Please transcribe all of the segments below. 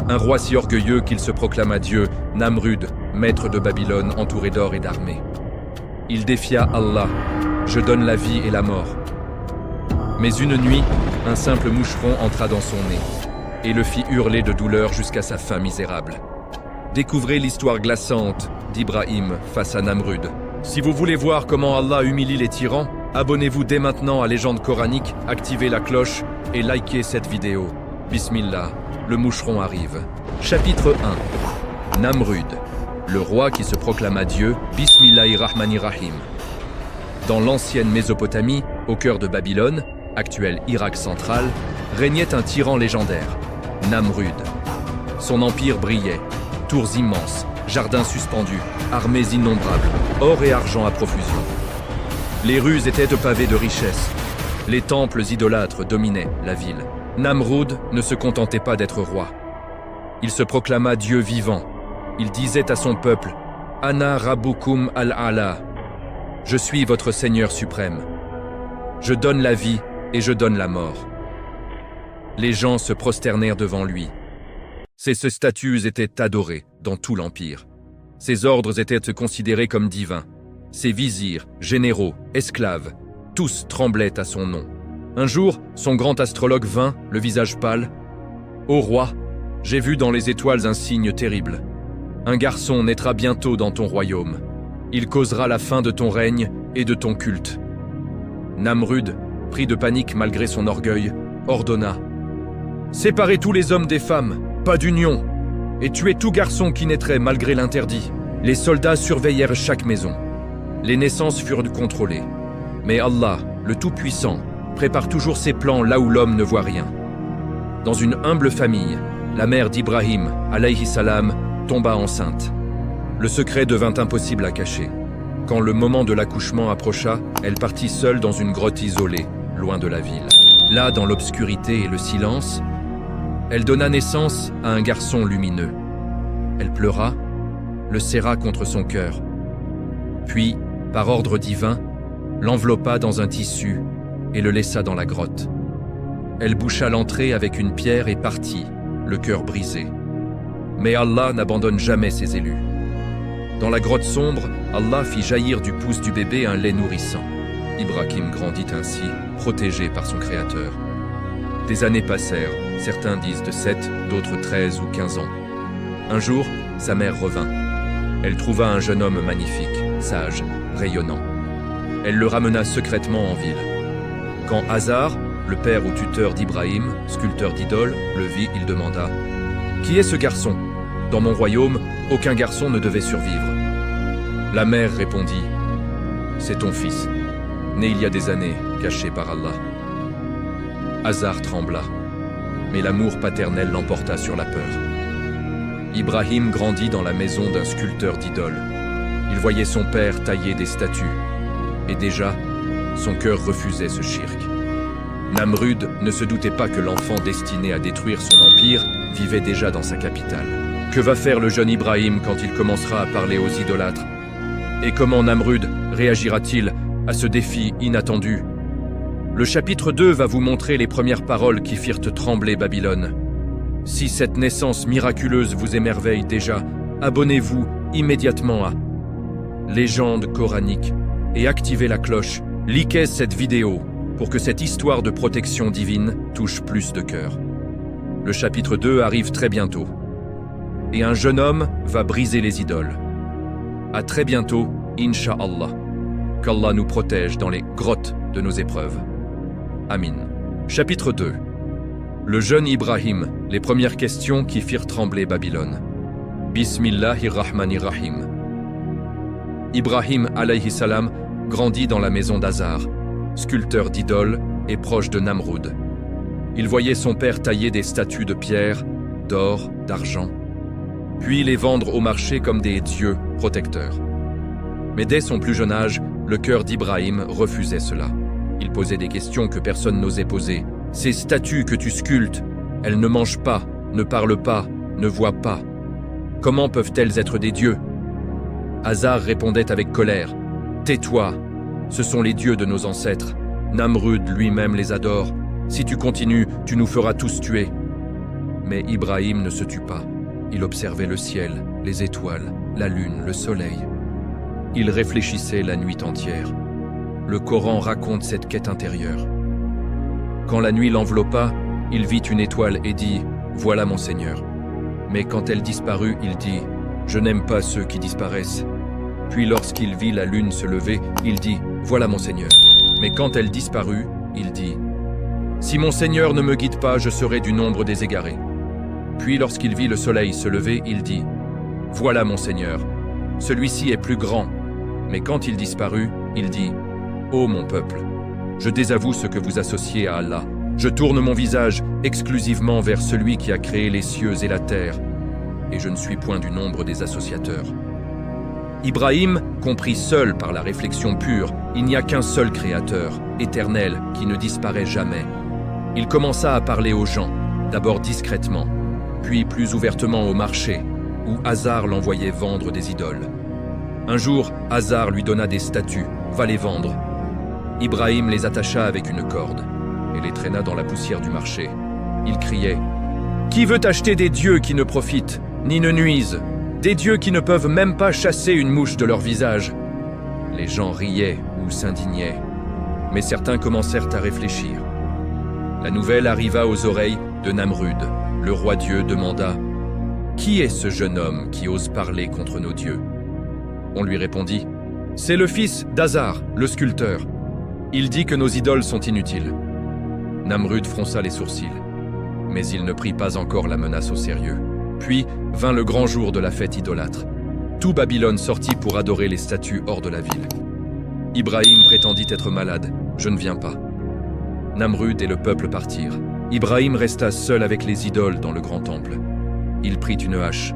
Un roi si orgueilleux qu'il se proclama Dieu, Namrud, maître de Babylone, entouré d'or et d'armées. Il défia Allah, « Je donne la vie et la mort ». Mais une nuit, un simple moucheron entra dans son nez et le fit hurler de douleur jusqu'à sa fin misérable. Découvrez l'histoire glaçante d'Ibrahim face à Namrud. Si vous voulez voir comment Allah humilie les tyrans, abonnez-vous dès maintenant à Légende coranique, activez la cloche et likez cette vidéo. Bismillah, le moucheron arrive. Chapitre 1. Namrud, le roi qui se proclama Dieu, Bismillahirrahmanirrahim. Dans l'ancienne Mésopotamie, au cœur de Babylone, actuel Irak central, régnait un tyran légendaire, Namrud. Son empire brillait, tours immenses, jardins suspendus, armées innombrables, or et argent à profusion. Les rues étaient pavées de richesses. Les temples idolâtres dominaient la ville. Namrud ne se contentait pas d'être roi. Il se proclama Dieu vivant. Il disait à son peuple, « Ana Rabbukum al-Ala » « Je suis votre Seigneur suprême. Je donne la vie et je donne la mort. » Les gens se prosternèrent devant lui. Ses statues étaient adorées dans tout l'Empire. Ses ordres étaient considérés comme divins. Ses vizirs, généraux, esclaves, tous tremblaient à son nom. Un jour, son grand astrologue vint, le visage pâle. « Ô roi, j'ai vu dans les étoiles un signe terrible. Un garçon naîtra bientôt dans ton royaume. Il causera la fin de ton règne et de ton culte. » Namrud, pris de panique malgré son orgueil, ordonna « Séparez tous les hommes des femmes, pas d'union, et tuez tout garçon qui naîtrait malgré l'interdit. » Les soldats surveillèrent chaque maison. Les naissances furent contrôlées. Mais Allah, le Tout-Puissant, prépare toujours ses plans là où l'homme ne voit rien. Dans une humble famille, la mère d'Ibrahim, alayhi salam, tomba enceinte. Le secret devint impossible à cacher. Quand le moment de l'accouchement approcha, elle partit seule dans une grotte isolée, loin de la ville. Là, dans l'obscurité et le silence, elle donna naissance à un garçon lumineux. Elle pleura, le serra contre son cœur. Puis, par ordre divin, l'enveloppa dans un tissu et le laissa dans la grotte. Elle boucha l'entrée avec une pierre et partit, le cœur brisé. Mais Allah n'abandonne jamais ses élus. Dans la grotte sombre, Allah fit jaillir du pouce du bébé un lait nourrissant. Ibrahim grandit ainsi, protégé par son Créateur. Des années passèrent, certains disent de 7, d'autres 13 ou 15 ans. Un jour, sa mère revint. Elle trouva un jeune homme magnifique, sage, rayonnant. Elle le ramena secrètement en ville. Quand Azar, le père ou tuteur d'Ibrahim, sculpteur d'idoles, le vit, il demanda « Qui est ce garçon ? Dans mon royaume, aucun garçon ne devait survivre. » La mère répondit « C'est ton fils, né il y a des années, caché par Allah. » Azar trembla, mais l'amour paternel l'emporta sur la peur. Ibrahim grandit dans la maison d'un sculpteur d'idoles. Il voyait son père tailler des statues, et déjà, son cœur refusait ce shirk. Namrud ne se doutait pas que l'enfant destiné à détruire son empire vivait déjà dans sa capitale. Que va faire le jeune Ibrahim quand il commencera à parler aux idolâtres? Et comment Namrud réagira-t-il à ce défi inattendu? Le chapitre 2 va vous montrer les premières paroles qui firent trembler Babylone. Si cette naissance miraculeuse vous émerveille déjà, abonnez-vous immédiatement à Légende coranique et activez la cloche. Likez cette vidéo pour que cette histoire de protection divine touche plus de cœurs. Le chapitre 2 arrive très bientôt. Et un jeune homme va briser les idoles. À très bientôt, Inch'Allah. Qu'Allah nous protège dans les grottes de nos épreuves. Amin. Chapitre 2. Le jeune Ibrahim, les premières questions qui firent trembler Babylone. Bismillahirrahmanirrahim. Ibrahim alayhi salam grandit dans la maison d'Azar, sculpteur d'idoles et proche de Namrud. Il voyait son père tailler des statues de pierre, d'or, d'argent, puis les vendre au marché comme des dieux protecteurs. Mais dès son plus jeune âge, le cœur d'Ibrahim refusait cela. Il posait des questions que personne n'osait poser. Ces statues que tu sculptes, elles ne mangent pas, ne parlent pas, ne voient pas. Comment peuvent-elles être des dieux? Azar répondait avec colère. Tais-toi, ce sont les dieux de nos ancêtres. Namrud lui-même les adore. Si tu continues, tu nous feras tous tuer. Mais Ibrahim ne se tut pas. Il observait le ciel, les étoiles, la lune, le soleil. Il réfléchissait la nuit entière. Le Coran raconte cette quête intérieure. Quand la nuit l'enveloppa, il vit une étoile et dit « Voilà mon Seigneur ». Mais quand elle disparut, il dit « Je n'aime pas ceux qui disparaissent ». Puis lorsqu'il vit la lune se lever, il dit « Voilà mon Seigneur ». Mais quand elle disparut, il dit « Si mon Seigneur ne me guide pas, je serai du nombre des égarés ». Puis lorsqu'il vit le soleil se lever, il dit « Voilà mon Seigneur, celui-ci est plus grand ». Mais quand il disparut, il dit « Ô mon peuple, je désavoue ce que vous associez à Allah. Je tourne mon visage exclusivement vers celui qui a créé les cieux et la terre, et je ne suis point du nombre des associateurs. » Ibrahim comprit seul par la réflexion pure, il n'y a qu'un seul créateur, éternel, qui ne disparaît jamais. Il commença à parler aux gens, d'abord discrètement, puis plus ouvertement au marché, où Hazar l'envoyait vendre des idoles. Un jour, Hazar lui donna des statues, va les vendre. Ibrahim les attacha avec une corde et les traîna dans la poussière du marché. Il criait « Qui veut acheter des dieux qui ne profitent, ni ne nuisent, des dieux qui ne peuvent même pas chasser une mouche de leur visage ?» Les gens riaient ou s'indignaient, mais certains commencèrent à réfléchir. La nouvelle arriva aux oreilles de Namrud. Le roi Dieu demanda « Qui est ce jeune homme qui ose parler contre nos dieux ?» On lui répondit « C'est le fils d'Hazar, le sculpteur. Il dit que nos idoles sont inutiles. » Namrud fronça les sourcils, mais il ne prit pas encore la menace au sérieux. Puis vint le grand jour de la fête idolâtre. Tout Babylone sortit pour adorer les statues hors de la ville. Ibrahim prétendit être malade. « Je ne viens pas. » Namrud et le peuple partirent. Ibrahim resta seul avec les idoles dans le grand temple. Il prit une hache.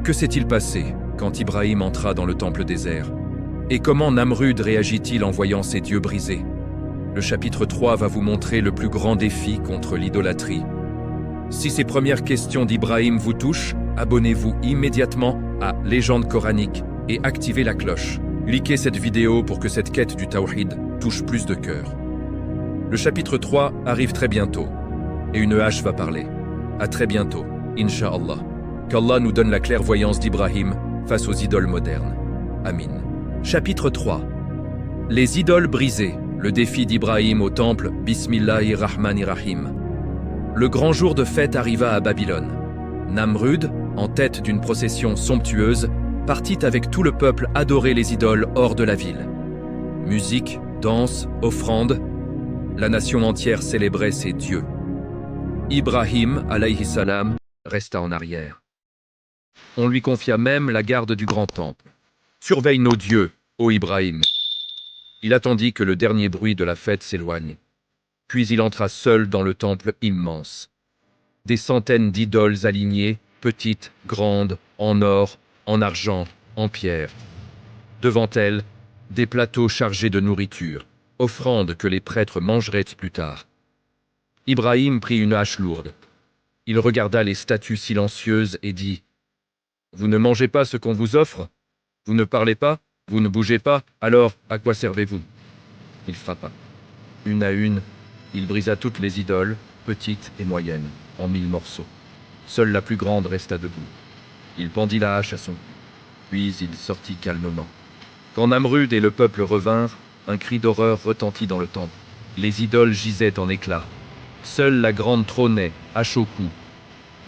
Que s'est-il passé quand Ibrahim entra dans le temple désert? Et comment Namrud réagit-il en voyant ses dieux brisés? Le chapitre 3 va vous montrer le plus grand défi contre l'idolâtrie. Si ces premières questions d'Ibrahim vous touchent, abonnez-vous immédiatement à Légende coranique et activez la cloche. Likez cette vidéo pour que cette quête du Tawhid touche plus de cœurs. Le chapitre 3 arrive très bientôt et une hache va parler. À très bientôt, Inch'Allah. Qu'Allah nous donne la clairvoyance d'Ibrahim face aux idoles modernes. Amin. Chapitre 3. Les idoles brisées. Le défi d'Ibrahim au temple, Bismillahirrahmanirrahim. Le grand jour de fête arriva à Babylone. Namrud, en tête d'une procession somptueuse, partit avec tout le peuple adorer les idoles hors de la ville. Musique, danse, offrandes, la nation entière célébrait ses dieux. Ibrahim, alayhi salam, resta en arrière. On lui confia même la garde du grand temple. « Surveille nos dieux, ô Ibrahim !» Il attendit que le dernier bruit de la fête s'éloigne. Puis il entra seul dans le temple immense. Des centaines d'idoles alignées, petites, grandes, en or, en argent, en pierre. Devant elles, des plateaux chargés de nourriture, offrandes que les prêtres mangeraient plus tard. Ibrahim prit une hache lourde. Il regarda les statues silencieuses et dit « Vous ne mangez pas ce qu'on vous offre? Vous ne parlez pas? Vous ne bougez pas? Alors, à quoi servez-vous » Il frappa. Une à une, il brisa toutes les idoles, petites et moyennes, en 1000 morceaux. Seule la plus grande resta debout. Il pendit la hache à son cou. Puis il sortit calmement. Quand Namrud et le peuple revinrent, un cri d'horreur retentit dans le temple. Les idoles gisaient en éclats. Seule la grande trônait, hache au cou.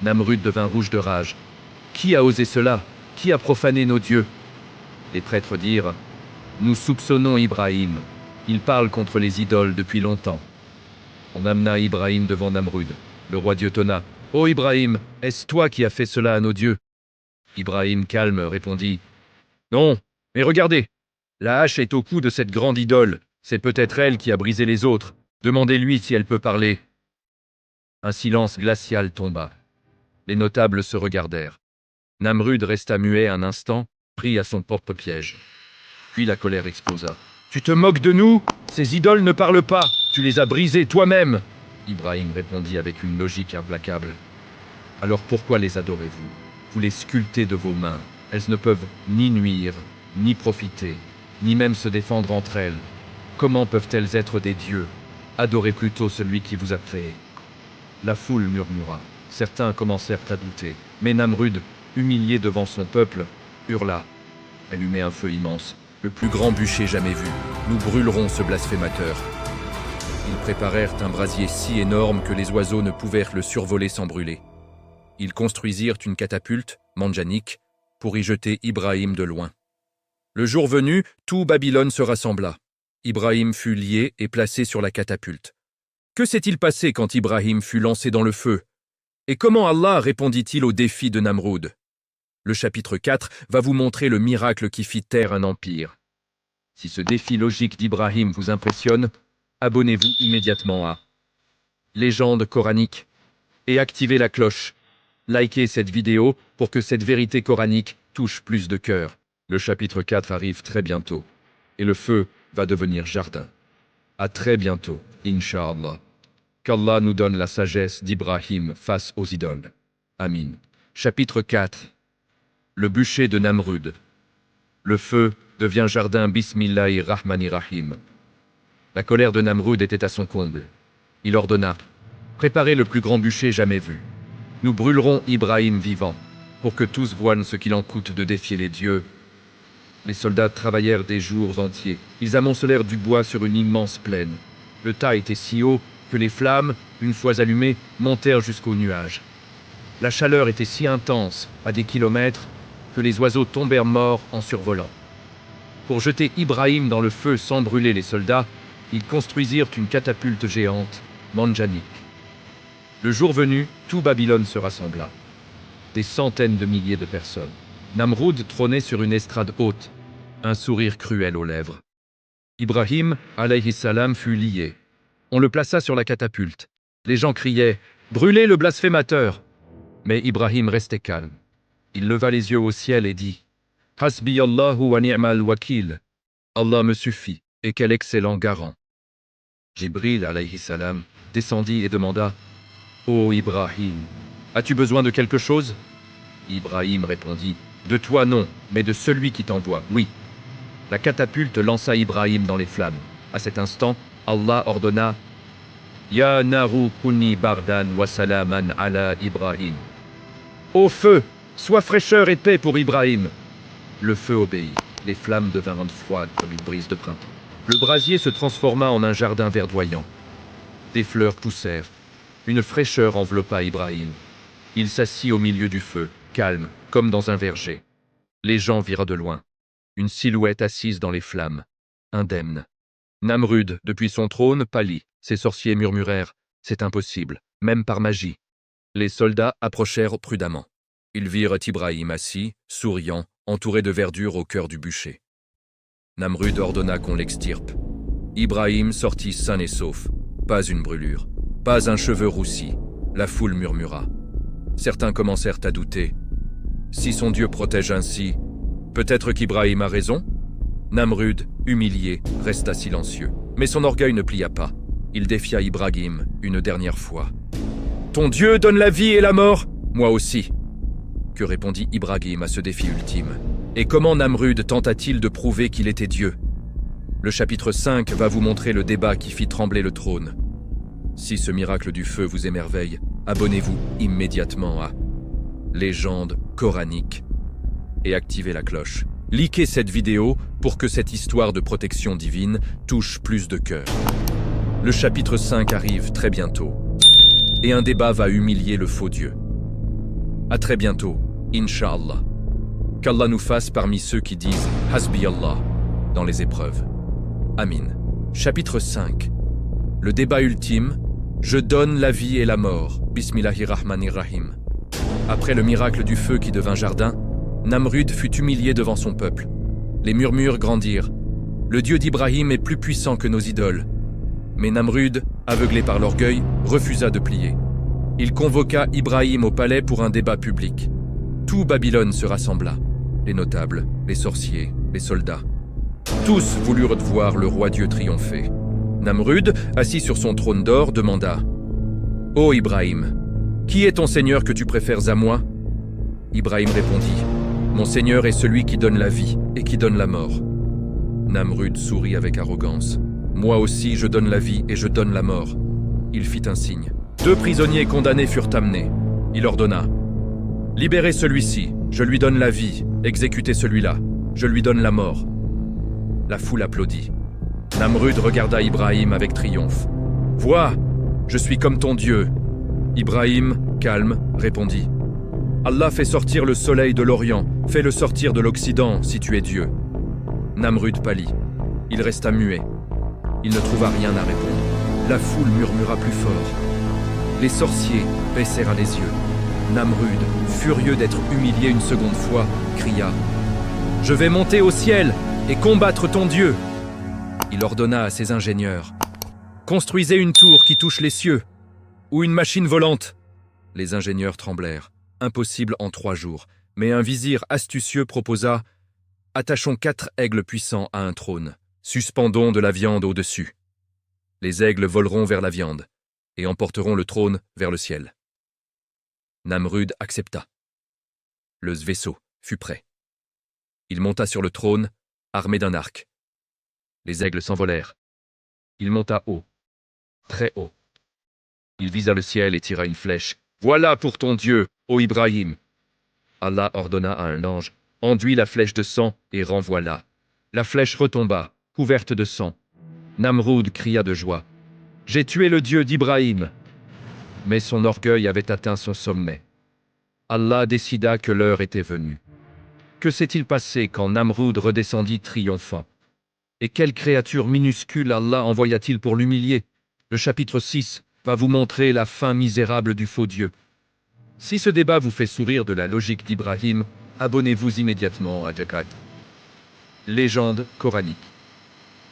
Namrud devint rouge de rage. « Qui a osé cela? Qui a profané nos dieux ?» Les prêtres dirent « Nous soupçonnons Ibrahim. Il parle contre les idoles depuis longtemps. » On amena Ibrahim devant Namrud. Le roi Dieu tonna « Ô Ibrahim, est-ce toi qui as fait cela à nos dieux ?» Ibrahim, calme, répondit « Non, mais regardez, la hache est au cou de cette grande idole. C'est peut-être elle qui a brisé les autres. Demandez-lui si elle peut parler. » Un silence glacial tomba. Les notables se regardèrent. Namrud resta muet un instant, pris à son propre piège. Puis la colère explosa. « Tu te moques de nous? Ces idoles ne parlent pas. Tu les as brisées toi-même. » Ibrahim répondit avec une logique implacable. « Alors pourquoi les adorez-vous? Vous les sculptez de vos mains. Elles ne peuvent ni nuire, ni profiter, ni même se défendre entre elles. Comment peuvent-elles être des dieux? Adorez plutôt celui qui vous a créé. » La foule murmura. Certains commencèrent à douter. Mais Namrud, humilié devant son peuple, hurla. Allumez un feu immense, le plus grand bûcher jamais vu. Nous brûlerons ce blasphémateur. Ils préparèrent un brasier si énorme que les oiseaux ne pouvaient le survoler sans brûler. Ils construisirent une catapulte, manjanik, pour y jeter Ibrahim de loin. Le jour venu, tout Babylone se rassembla. Ibrahim fut lié et placé sur la catapulte. Que s'est-il passé quand Ibrahim fut lancé dans le feu? Et comment Allah répondit-il au défi de Namrud? Le chapitre 4 va vous montrer le miracle qui fit taire un empire. Si ce défi logique d'Ibrahim vous impressionne, abonnez-vous immédiatement à Légende coranique et activez la cloche. Likez cette vidéo pour que cette vérité coranique touche plus de cœurs. Le chapitre 4 arrive très bientôt et le feu va devenir jardin. À très bientôt, Inch'Allah. Qu'Allah nous donne la sagesse d'Ibrahim face aux idoles. Amin. Chapitre 4. Le bûcher de Namrud. Le feu devient jardin. Bismillahir-Rahmanir-Rahim. La colère de Namrud était à son comble. Il ordonna: préparez le plus grand bûcher jamais vu. Nous brûlerons Ibrahim vivant, pour que tous voient ce qu'il en coûte de défier les dieux. Les soldats travaillèrent des jours entiers. Ils amoncelèrent du bois sur une immense plaine. Le tas était si haut que les flammes, une fois allumées, montèrent jusqu'aux nuages. La chaleur était si intense, à des kilomètres, que les oiseaux tombèrent morts en survolant. Pour jeter Ibrahim dans le feu sans brûler les soldats, ils construisirent une catapulte géante, manjanik. Le jour venu, tout Babylone se rassembla. Des centaines de milliers de personnes. Namrud trônait sur une estrade haute, un sourire cruel aux lèvres. Ibrahim, alayhi salam, fut lié. On le plaça sur la catapulte. Les gens criaient « Brûlez le blasphémateur !» Mais Ibrahim restait calme. Il leva les yeux au ciel et dit « Hasbi Allahu wa ni'mal wakil » Allah me suffit, et quel excellent garant. Jibril, alayhi salam, descendit et demanda « Ô Ibrahim, as-tu besoin de quelque chose ?» Ibrahim répondit « De toi non, mais de celui qui t'envoie, oui. » La catapulte lança Ibrahim dans les flammes. À cet instant, Allah ordonna « Ya naru kuni bardan wa salaman ala Ibrahim. » Ô feu, sois fraîcheur et paix pour Ibrahim. Le feu obéit. Les flammes devinrent froides comme une brise de printemps. Le brasier se transforma en un jardin verdoyant. Des fleurs poussèrent. Une fraîcheur enveloppa Ibrahim. Il s'assit au milieu du feu, calme, comme dans un verger. Les gens virent de loin une silhouette assise dans les flammes, indemne. Namrud, depuis son trône, pâlit. Ses sorciers murmurèrent « C'est impossible, même par magie. » Les soldats approchèrent prudemment. Ils virent Ibrahim assis, souriant, entouré de verdure au cœur du bûcher. Namrud ordonna qu'on l'extirpe. Ibrahim sortit sain et sauf. Pas une brûlure, pas un cheveu roussi. La foule murmura. Certains commencèrent à douter. Si son Dieu protège ainsi, peut-être qu'Ibrahim a raison? Namrud, humilié, resta silencieux. Mais son orgueil ne plia pas. Il défia Ibrahim une dernière fois. « Ton Dieu donne la vie et la mort? Moi aussi. » Que répondit Ibrahim à ce défi ultime? Et comment Namrud tenta-t-il de prouver qu'il était Dieu? Le chapitre 5 va vous montrer le débat qui fit trembler le trône. Si ce miracle du feu vous émerveille, abonnez-vous immédiatement à Légende coranique et activez la cloche. Likez cette vidéo pour que cette histoire de protection divine touche plus de cœurs. Le chapitre 5 arrive très bientôt et un débat va humilier le faux Dieu. À très bientôt, Inch'Allah. Qu'Allah nous fasse parmi ceux qui disent « Hasbi Allah » dans les épreuves. Amin. Chapitre 5. Le débat ultime. Je donne la vie et la mort. Bismillahir-Rahmanir-Rahim. Après le miracle du feu qui devint jardin, Namrud fut humilié devant son peuple. Les murmures grandirent. Le Dieu d'Ibrahim est plus puissant que nos idoles. Mais Namrud, aveuglé par l'orgueil, refusa de plier. Il convoqua Ibrahim au palais pour un débat public. Tout Babylone se rassembla. Les notables, les sorciers, les soldats. Tous voulurent voir le roi Dieu triompher. Namrud, assis sur son trône d'or, demanda « Ô Ibrahim, qui est ton Seigneur que tu préfères à moi ?» Ibrahim répondit « Mon Seigneur est celui qui donne la vie et qui donne la mort. » Namrud sourit avec arrogance. « Moi aussi je donne la vie et je donne la mort. » Il fit un signe. 2 prisonniers condamnés furent amenés. Il ordonna: libérez celui-ci, je lui donne la vie, exécutez celui-là, je lui donne la mort. La foule applaudit. Namrud regarda Ibrahim avec triomphe. Vois, je suis comme ton Dieu. Ibrahim, calme, répondit: Allah fait sortir le soleil de l'Orient, fais-le sortir de l'Occident si tu es Dieu. Namrud pâlit. Il resta muet. Il ne trouva rien à répondre. La foule murmura plus fort. Les sorciers baissèrent les yeux. Namrud, furieux d'être humilié une seconde fois, cria: je vais monter au ciel et combattre ton Dieu. Il ordonna à ses ingénieurs: construisez une tour qui touche les cieux, ou une machine volante. Les ingénieurs tremblèrent. Impossible en 3 jours, mais un vizir astucieux proposa: attachons 4 aigles puissants à un trône, suspendons de la viande au-dessus. Les aigles voleront vers la viande et emporteront le trône vers le ciel. Namrud accepta. Le vaisseau fut prêt. Il monta sur le trône, armé d'un arc. Les aigles s'envolèrent. Il monta haut, très haut. Il visa le ciel et tira une flèche. Voilà pour ton Dieu, ô Ibrahim. Allah ordonna à un ange: enduis la flèche de sang et renvoie-la. La flèche retomba, couverte de sang. Namrud cria de joie: j'ai tué le Dieu d'Ibrahim. Mais son orgueil avait atteint son sommet. Allah décida que l'heure était venue. Que s'est-il passé quand Namrud redescendit triomphant? Et quelle créature minuscule Allah envoya-t-il pour l'humilier? Le chapitre 6 va vous montrer la fin misérable du faux Dieu. Si ce débat vous fait sourire de la logique d'Ibrahim, abonnez-vous immédiatement à Jakat. Légende coranique.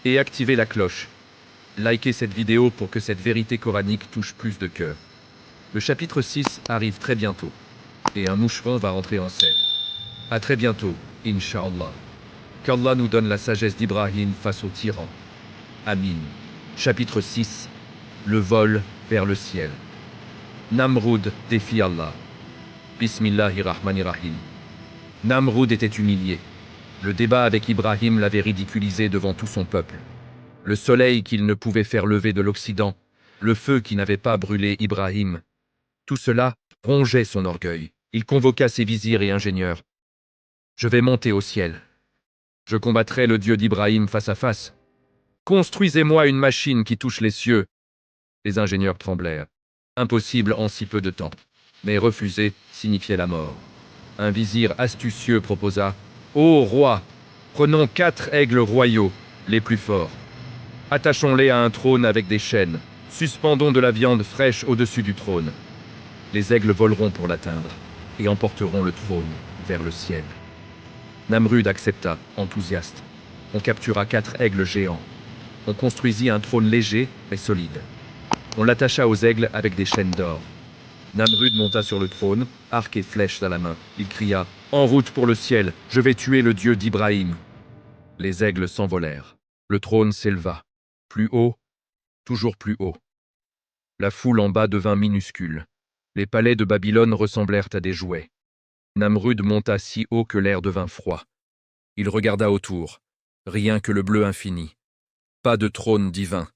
Et activez la cloche. Likez cette vidéo pour que cette vérité coranique touche plus de cœurs. Le chapitre 6 arrive très bientôt. Et un moucheron va entrer en scène. À très bientôt, Inch'Allah. Qu'Allah nous donne la sagesse d'Ibrahim face aux tyrans. Amin. Chapitre 6. Le vol vers le ciel. Namrud défie Allah. Bismillahirrahmanirrahim. Namrud était humilié. Le débat avec Ibrahim l'avait ridiculisé devant tout son peuple. Le soleil qu'il ne pouvait faire lever de l'Occident, le feu qui n'avait pas brûlé Ibrahim. Tout cela rongeait son orgueil. Il convoqua ses vizirs et ingénieurs. Je vais monter au ciel. Je combattrai le Dieu d'Ibrahim face à face. Construisez-moi une machine qui touche les cieux. Les ingénieurs tremblèrent. Impossible en si peu de temps. Mais refuser signifiait la mort. Un vizir astucieux proposa: ô roi, prenons 4 aigles royaux, les plus forts. Attachons-les à un trône avec des chaînes. Suspendons de la viande fraîche au-dessus du trône. Les aigles voleront pour l'atteindre et emporteront le trône vers le ciel. Namrud accepta, enthousiaste. On captura 4 aigles géants. On construisit un trône léger et solide. On l'attacha aux aigles avec des chaînes d'or. Namrud monta sur le trône, arc et flèche à la main. Il cria: en route pour le ciel, je vais tuer le Dieu d'Ibrahim. Les aigles s'envolèrent. Le trône s'éleva. Plus haut, toujours plus haut. La foule en bas devint minuscule. Les palais de Babylone ressemblèrent à des jouets. Namrud monta si haut que l'air devint froid. Il regarda autour. Rien que le bleu infini. Pas de trône divin.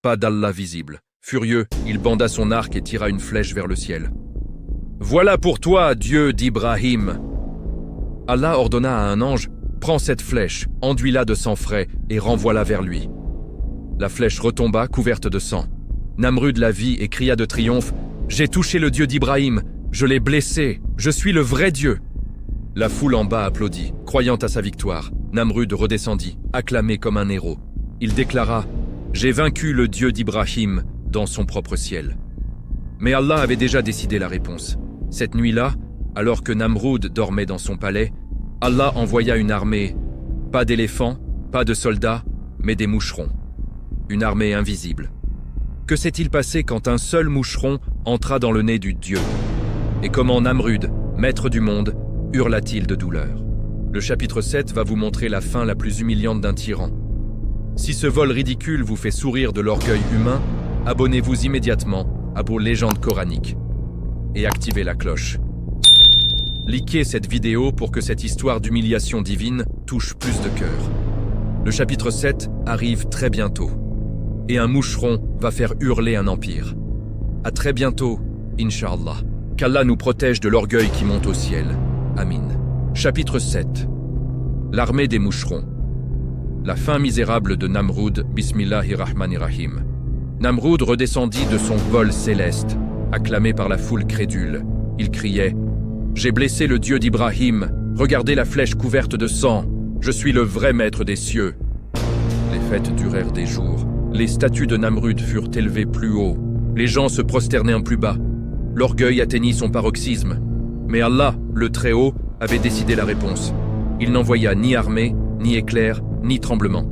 Pas d'Allah visible. Furieux, il banda son arc et tira une flèche vers le ciel. Voilà pour toi, Dieu d'Ibrahim. Allah ordonna à un ange: prends cette flèche, enduis-la de sang frais et renvoie-la vers lui. La flèche retomba couverte de sang. Namrud la vit et cria de triomphe: j'ai touché le Dieu d'Ibrahim, je l'ai blessé, je suis le vrai Dieu. La foule en bas applaudit, croyant à sa victoire. Namrud redescendit, acclamé comme un héros. Il déclara: j'ai vaincu le Dieu d'Ibrahim dans son propre ciel. Mais Allah avait déjà décidé la réponse. Cette nuit-là, alors que Namrud dormait dans son palais, Allah envoya une armée, pas d'éléphants, pas de soldats, mais des moucherons. Une armée invisible. Que s'est-il passé quand un seul moucheron entra dans le nez du Dieu? Et comment Namrud, maître du monde, hurla-t-il de douleur? Le chapitre 7 va vous montrer la fin la plus humiliante d'un tyran. Si ce vol ridicule vous fait sourire de l'orgueil humain, abonnez-vous immédiatement à vos légendes coraniques et activez la cloche. Likez cette vidéo pour que cette histoire d'humiliation divine touche plus de cœurs. Le chapitre 7 arrive très bientôt et un moucheron va faire hurler un empire. À très bientôt, Inch'Allah. Qu'Allah nous protège de l'orgueil qui monte au ciel. Amin. Chapitre 7. L'armée des moucherons. La fin misérable de Namroud, Bismillahirrahmanirrahim. Namroud redescendit de son vol céleste, acclamé par la foule crédule. Il criait « J'ai blessé le Dieu d'Ibrahim, regardez la flèche couverte de sang, je suis le vrai maître des cieux. » Les fêtes durèrent des jours, les statues de Namrud furent élevées plus haut, les gens se prosternaient plus bas. L'orgueil atteignit son paroxysme. Mais Allah, le Très-Haut, avait décidé la réponse. Il n'envoya ni armée, ni éclair, ni tremblement.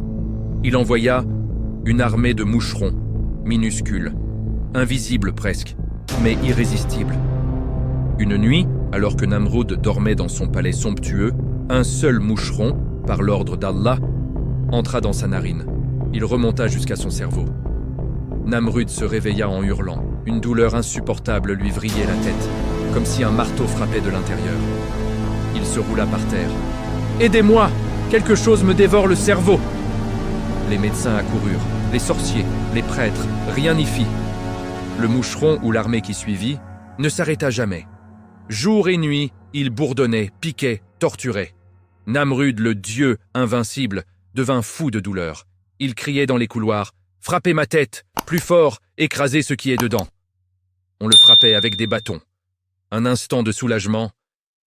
Il envoya une armée de moucherons, minuscules, invisibles presque, mais irrésistibles. Une nuit, alors que Namrud dormait dans son palais somptueux, un seul moucheron, par l'ordre d'Allah, entra dans sa narine. Il remonta jusqu'à son cerveau. Namrud se réveilla en hurlant. Une douleur insupportable lui vrillait la tête, comme si un marteau frappait de l'intérieur. Il se roula par terre. « Aidez-moi! Quelque chose me dévore le cerveau !» Les médecins accoururent, les sorciers, les prêtres, rien n'y fit. Le moucheron ou l'armée qui suivit ne s'arrêta jamais. Jour et nuit, il bourdonnait, piquait, torturait. Namrud, le dieu invincible, devint fou de douleur. Il criait dans les couloirs « Frappez ma tête, plus fort, écrasez ce qui est dedans !» On le frappait avec des bâtons. Un instant de soulagement,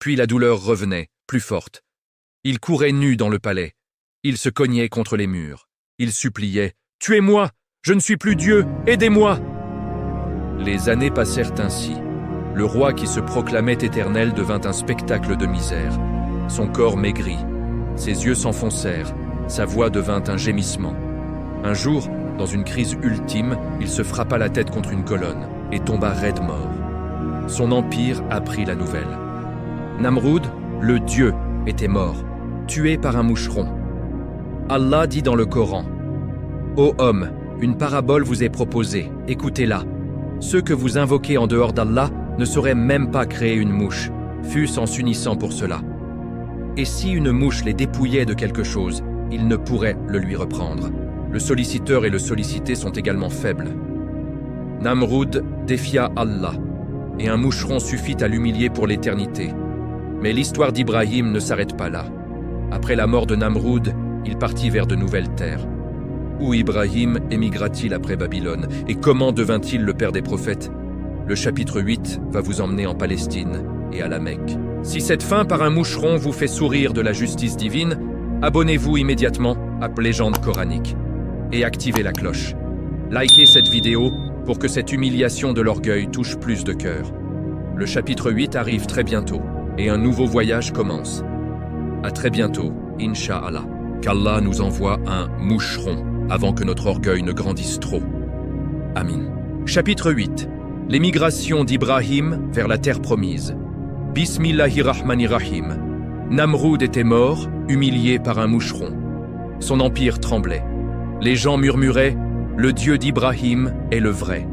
puis la douleur revenait, plus forte. Il courait nu dans le palais. Il se cognait contre les murs. Il suppliait « Tuez-moi! Je ne suis plus Dieu! Aidez-moi !» Les années passèrent ainsi. Le roi qui se proclamait éternel devint un spectacle de misère. Son corps maigrit. Ses yeux s'enfoncèrent. Sa voix devint un gémissement. Un jour, dans une crise ultime, il se frappa la tête contre une colonne et tomba raide mort. Son empire apprit la nouvelle. Namrud, le dieu, était mort, tué par un moucheron. Allah dit dans le Coran « Ô homme, une parabole vous est proposée, écoutez-la. Ceux que vous invoquez en dehors d'Allah ne sauraient même pas créer une mouche, fût-ce en s'unissant pour cela. Et si une mouche les dépouillait de quelque chose, ils ne pourraient le lui reprendre. Le solliciteur et le sollicité sont également faibles. Namrud défia Allah, et un moucheron suffit à l'humilier pour l'éternité. Mais l'histoire d'Ibrahim ne s'arrête pas là. Après la mort de Namrud, il partit vers de nouvelles terres. Où Ibrahim émigra-t-il après Babylone, et comment devint-il le père des prophètes? Le chapitre 8 va vous emmener en Palestine et à la Mecque. Si cette fin par un moucheron vous fait sourire de la justice divine, abonnez-vous immédiatement à Légende coranique et activez la cloche. Likez cette vidéo pour que cette humiliation de l'orgueil touche plus de cœurs. Le chapitre 8 arrive très bientôt et un nouveau voyage commence. À très bientôt, Inch'Allah. Qu'Allah nous envoie un moucheron avant que notre orgueil ne grandisse trop. Amin. Chapitre 8. L'émigration d'Ibrahim vers la terre promise. Bismillahirrahmanirrahim. Namrud était mort, humilié par un moucheron. Son empire tremblait. Les gens murmuraient « Le Dieu d'Ibrahim est le vrai ».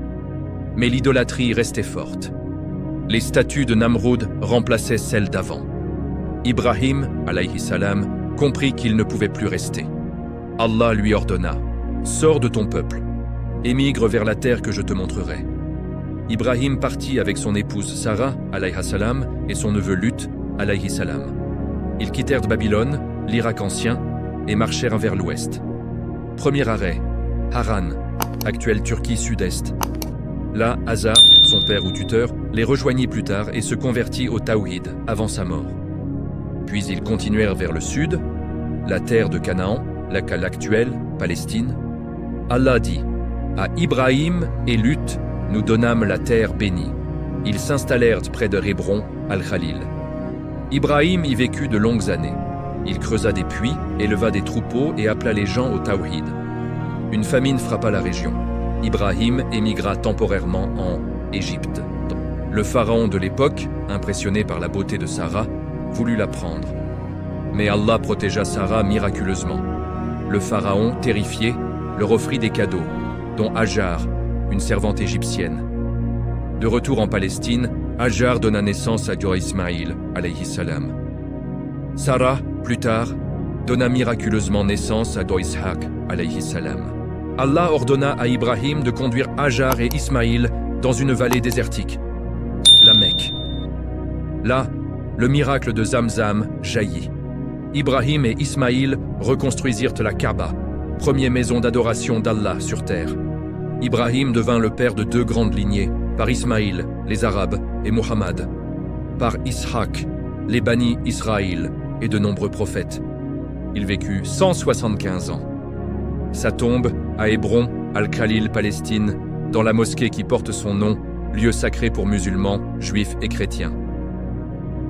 Mais l'idolâtrie restait forte. Les statues de Namrud remplaçaient celles d'avant. Ibrahim, alayhi salam, comprit qu'il ne pouvait plus rester. Allah lui ordonna « Sors de ton peuple, émigre vers la terre que je te montrerai ». Ibrahim partit avec son épouse Sarah, alayha salam, et son neveu Lut, alayhi salam. Ils quittèrent Babylone, l'Irak ancien, et marchèrent vers l'ouest. Premier arrêt, Haran, actuelle Turquie sud-est. Là, Hazar, son père ou tuteur, les rejoignit plus tard et se convertit au Tawhid avant sa mort. Puis ils continuèrent vers le sud, la terre de Canaan, l'actuelle Palestine. Allah dit « À Ibrahim et Lut, nous donnâmes la terre bénie. Ils s'installèrent près de Hébron, Al-Khalil. Ibrahim y vécut de longues années. Il creusa des puits, éleva des troupeaux et appela les gens au Tawhid. Une famine frappa la région. Ibrahim émigra temporairement en Égypte. Le pharaon de l'époque, impressionné par la beauté de Sarah, voulut la prendre. Mais Allah protégea Sarah miraculeusement. Le pharaon, terrifié, leur offrit des cadeaux, dont Hajar, une servante égyptienne. De retour en Palestine, Hajar donna naissance à Ismaïl, alayhi salam. Sarah, plus tard, donna miraculeusement naissance à Ishaq, alayhi salam. Allah ordonna à Ibrahim de conduire Hajar et Ismaïl dans une vallée désertique, la Mecque. Là, le miracle de Zamzam jaillit. Ibrahim et Ismaïl reconstruisirent la Kaaba, première maison d'adoration d'Allah sur terre. Ibrahim devint le père de 2 grandes lignées, par Ismaïl, les Arabes, et Muhammad, par Ishaq, les Bani Israël et de nombreux prophètes. Il vécut 175 ans. Sa tombe, à Hébron, Al-Khalil, Palestine, dans la mosquée qui porte son nom, lieu sacré pour musulmans, juifs et chrétiens.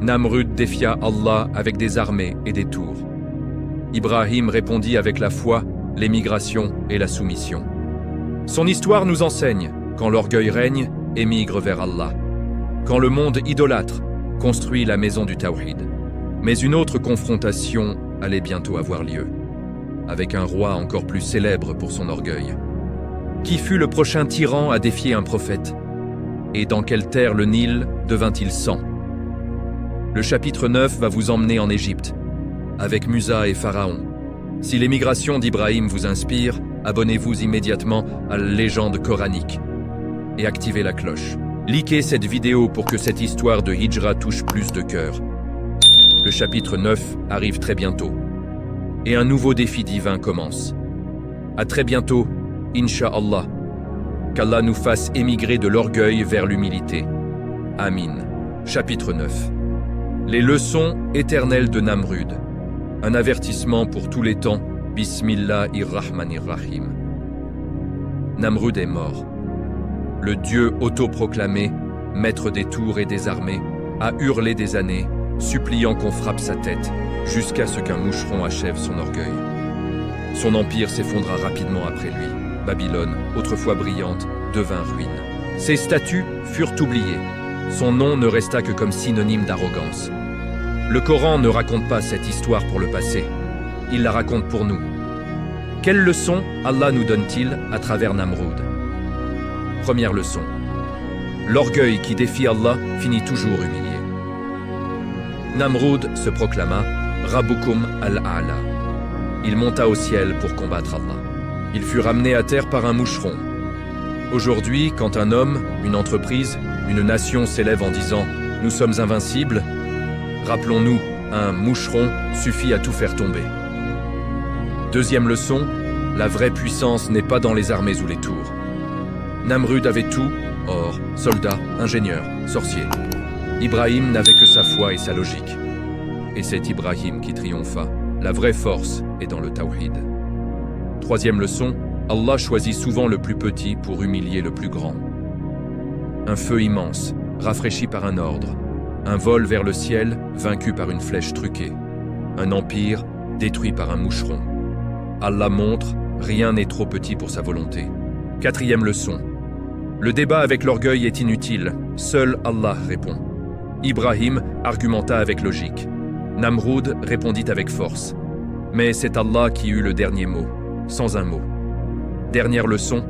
Namrud défia Allah avec des armées et des tours. Ibrahim répondit avec la foi, l'émigration et la soumission. Son histoire nous enseigne, quand l'orgueil règne, émigre vers Allah. Quand le monde idolâtre, construit la maison du Tawhid. Mais une autre confrontation allait bientôt avoir lieu, avec un roi encore plus célèbre pour son orgueil. Qui fut le prochain tyran à défier un prophète? Et dans quelle terre le Nil devint-il sang? Le chapitre 9 va vous emmener en Égypte, avec Musa et Pharaon. Si l'émigration d'Ibrahim vous inspire, abonnez-vous immédiatement à la légende coranique et activez la cloche. Likez cette vidéo pour que cette histoire de Hijra touche plus de cœurs. Le chapitre 9 arrive très bientôt. Et un nouveau défi divin commence. À très bientôt, Inch'Allah. Qu'Allah nous fasse émigrer de l'orgueil vers l'humilité. Amin. Chapitre 9. Les leçons éternelles de Namrud. Un avertissement pour tous les temps. Bismillahirrahmanirrahim. Namrud est mort. Le dieu autoproclamé, maître des tours et des armées, a hurlé des années, suppliant qu'on frappe sa tête, jusqu'à ce qu'un moucheron achève son orgueil. Son empire s'effondra rapidement après lui. Babylone, autrefois brillante, devint ruine. Ses statues furent oubliées. Son nom ne resta que comme synonyme d'arrogance. Le Coran ne raconte pas cette histoire pour le passé. Il la raconte pour nous. Quelle leçon Allah nous donne-t-il à travers Namrud? Première leçon. L'orgueil qui défie Allah finit toujours humilié. Namrud se proclama Rabbukum al-A'la. Il monta au ciel pour combattre Allah. Il fut ramené à terre par un moucheron. Aujourd'hui, quand un homme, une entreprise, une nation s'élève en disant « Nous sommes invincibles », rappelons-nous, un moucheron suffit à tout faire tomber. Deuxième leçon, la vraie puissance n'est pas dans les armées ou les tours. Namrud avait tout, or, soldats, ingénieurs, sorciers. Ibrahim n'avait que sa foi et sa logique. Et c'est Ibrahim qui triompha. La vraie force est dans le Tawhid. Troisième leçon, Allah choisit souvent le plus petit pour humilier le plus grand. Un feu immense, rafraîchi par un ordre. Un vol vers le ciel, vaincu par une flèche truquée. Un empire, détruit par un moucheron. Allah montre, rien n'est trop petit pour sa volonté. Quatrième leçon. Le débat avec l'orgueil est inutile, seul Allah répond. Ibrahim argumenta avec logique. Namrud répondit avec force. Mais c'est Allah qui eut le dernier mot, sans un mot. Dernière leçon,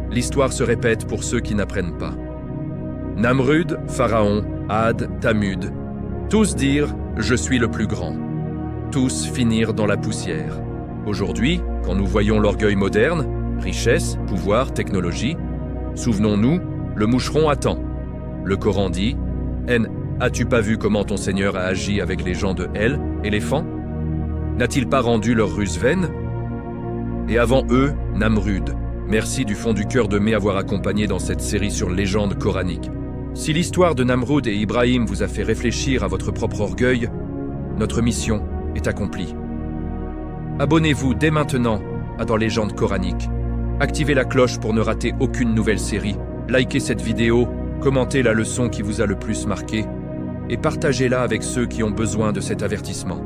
l'histoire se répète pour ceux qui n'apprennent pas. Namrud, Pharaon, Ad, Tamud, tous dirent « Je suis le plus grand ». Tous finirent dans la poussière. Aujourd'hui, quand nous voyons l'orgueil moderne, richesse, pouvoir, technologie, souvenons-nous, le moucheron attend. Le Coran dit « N, as-tu pas vu comment ton Seigneur a agi avec les gens de El, éléphant? N'a-t-il pas rendu leur ruse vaine? » Et avant eux, Namrud. Merci du fond du cœur de m'avoir accompagné dans cette série sur légende coranique. Si l'histoire de Namrud et Ibrahim vous a fait réfléchir à votre propre orgueil, notre mission est accomplie. Abonnez-vous dès maintenant à Dans Légende coranique. Activez la cloche pour ne rater aucune nouvelle série. Likez cette vidéo, commentez la leçon qui vous a le plus marqué et partagez-la avec ceux qui ont besoin de cet avertissement.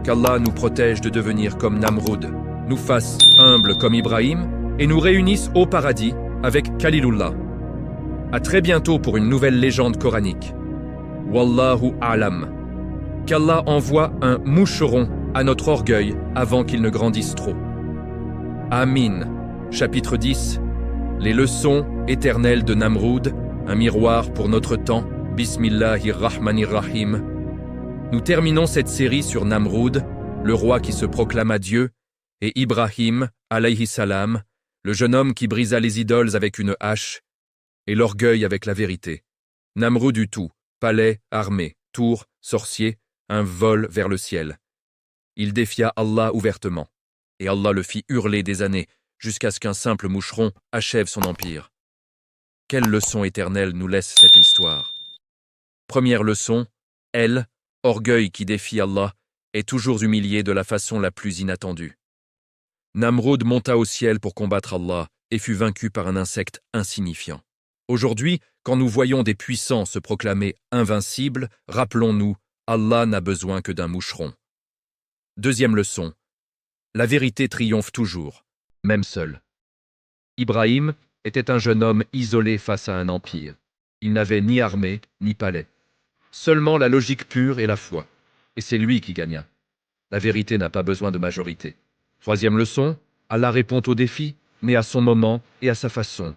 Qu'Allah nous protège de devenir comme Namrud, nous fasse humbles comme Ibrahim et nous réunisse au paradis avec Khalilullah. À très bientôt pour une nouvelle légende coranique. Wallahu a'lam. Qu'Allah envoie un moucheron à notre orgueil avant qu'il ne grandisse trop. Amin. Chapitre 10. Les leçons éternelles de Namrud, un miroir pour notre temps. Bismillahirrahmanirrahim. Nous terminons cette série sur Namrud, le roi qui se proclama Dieu, et Ibrahim, alayhi salam, le jeune homme qui brisa les idoles avec une hache, et l'orgueil avec la vérité. Namrud eut tout, Palais, armée, tours, sorciers, un vol vers le ciel. Il défia Allah ouvertement, et Allah le fit hurler des années, jusqu'à ce qu'un simple moucheron achève son empire. Quelle leçon éternelle nous laisse cette histoire? Première leçon, orgueil qui défie Allah, est toujours humilié de la façon la plus inattendue. Namrud monta au ciel pour combattre Allah et fut vaincu par un insecte insignifiant. Aujourd'hui, quand nous voyons des puissants se proclamer invincibles, rappelons-nous, Allah n'a besoin que d'un moucheron. Deuxième leçon, la vérité triomphe toujours, même seul. Ibrahim était un jeune homme isolé face à un empire. Il n'avait ni armée, ni palais. Seulement la logique pure et la foi. Et c'est lui qui gagna. La vérité n'a pas besoin de majorité. Troisième leçon, Allah répond au défi, mais à son moment et à sa façon.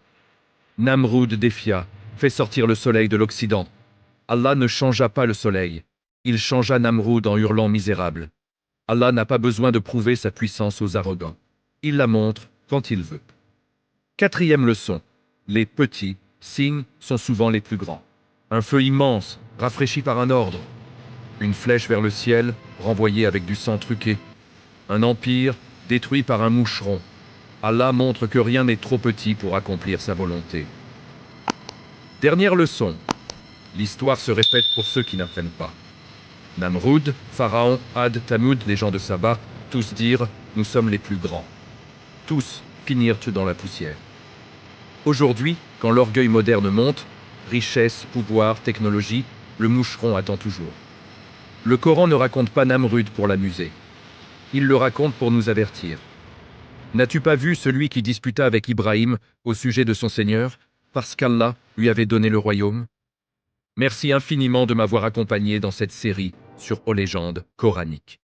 Namrud défia, fait sortir le soleil de l'Occident. Allah ne changea pas le soleil. Il changea Namrud en hurlant misérable. Allah n'a pas besoin de prouver sa puissance aux arrogants. Il la montre quand il veut. Quatrième leçon. Les petits signes sont souvent les plus grands. Un feu immense, rafraîchi par un ordre. Une flèche vers le ciel, renvoyée avec du sang truqué. Un empire, détruit par un moucheron. Allah montre que rien n'est trop petit pour accomplir sa volonté. Dernière leçon. L'histoire se répète pour ceux qui n'apprennent pas. Namrud, Pharaon, Ad, Thamud, les gens de Saba, tous dirent « Nous sommes les plus grands ». Tous finirent dans la poussière. Aujourd'hui, quand l'orgueil moderne monte, richesse, pouvoir, technologie, le moucheron attend toujours. Le Coran ne raconte pas Namrud pour l'amuser. Il le raconte pour nous avertir. N'as-tu pas vu celui qui disputa avec Ibrahim au sujet de son Seigneur, parce qu'Allah lui avait donné le royaume? Merci infiniment de m'avoir accompagné dans cette série sur aux légendes coraniques.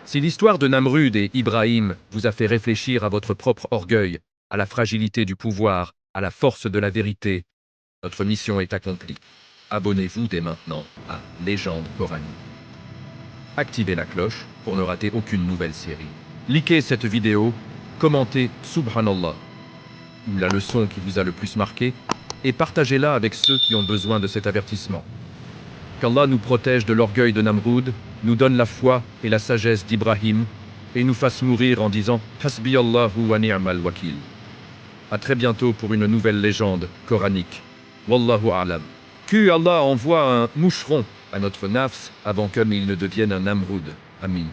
Si l'histoire de Namrud et Ibrahim vous a fait réfléchir à votre propre orgueil, à la fragilité du pouvoir, à la force de la vérité, notre mission est accomplie. Abonnez-vous dès maintenant à Légendes coraniques. Activez la cloche pour ne rater aucune nouvelle série. Likez cette vidéo, commentez Subhanallah ou la leçon qui vous a le plus marqué et partagez-la avec ceux qui ont besoin de cet avertissement. Qu'Allah nous protège de l'orgueil de Namrud, nous donne la foi et la sagesse d'Ibrahim et nous fasse mourir en disant Hasbi Allahu wa ni'mal wakil. À très bientôt pour une nouvelle légende coranique. Wallahu a'lam. Que Allah envoie un moucheron à notre nafs avant qu'il ne devienne un Namrud. Amin.